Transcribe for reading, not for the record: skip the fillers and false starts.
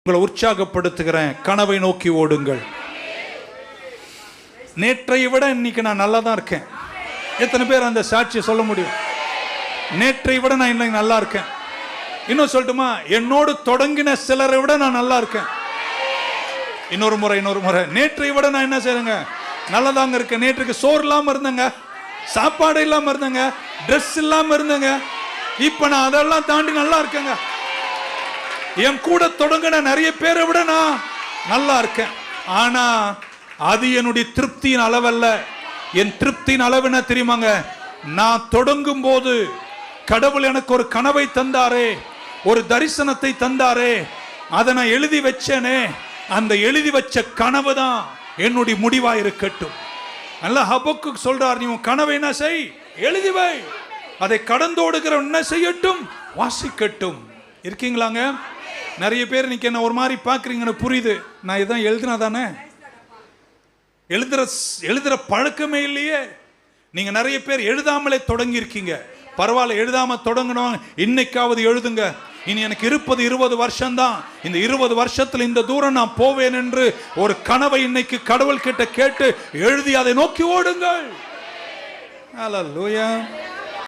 உங்களை உற்சாகப்படுத்துகிறேன், கனவை நோக்கி ஓடுங்கள். நேற்றை விட இன்னைக்கு நான் நல்லா தான் இருக்கேன். எத்தனை பேர் அந்த சாட்சியை சொல்ல முடியும்? நேற்றை விட நான் இன்னைக்கு நல்லா இருக்கேன். இன்னும் சொல்லட்டுமா, என்னோடு தொடங்கின சிலரை விட நான் நல்லா இருக்கேன். இன்னொரு முறை நேற்றை விட நான் என்ன செய்யறேங்க, நல்லதாங்க இருக்கேன். நேற்றுக்கு சோறு இல்லாம இருந்தேங்க, சாப்பாடு இல்லாம இருந்தேங்க, ட்ரெஸ் இல்லாம இருந்தேங்க. இப்ப நான் அதெல்லாம் தாண்டி நல்லா இருக்கேங்க. என் கூட தொடங்கின நிறைய பேரை விட நான் நல்லா இருக்கேன். ஆனா அது என்னுடைய திருப்தியின் அளவல்ல. என் திருப்தியின் அளவு என்ன தெரியுமாங்க? நான் தொடங்கும் போது கடவுள் எனக்கு ஒரு கனவை தந்தாரே, ஒரு தரிசனத்தை தந்தாரே, அதை நான் எழுதி வச்சேனே, அந்த எழுதி வச்ச கனவு தான் என்னுடைய முடிவா இருக்கட்டும். நல்ல ஹபக்கு சொல்றார், நீ உன் கனவை என்ன செய், எழுதி வை, அதை கடந்தோடுகிற என்ன செய்யட்டும், வாசிக்கட்டும். இருக்கீங்களாங்க? நிறைய பேர் இன்னைக்கு என்ன ஒரு மாதிரி பாக்குறீங்கன்னு புரியுது. நான் இதான் எழுதினா தானே, எழுதுற பழக்கமே இல்லையே. நீங்க நிறைய பேர் எழுதாமலே தொடங்கி இருக்கீங்க. பரவாயில்ல, எழுதாம தொடங்கணும், இன்னைக்காவது எழுதுங்க. இனி எனக்கு இருப்பது 20 வருஷம் தான், இந்த 20 வருஷத்துல இந்த தூரம் நான் போவேன் என்று ஒரு கனவை இன்னைக்கு கடவுள் கிட்ட கேட்டு எழுதி அதை நோக்கி ஓடுங்கள். ஹல்லேலூயா.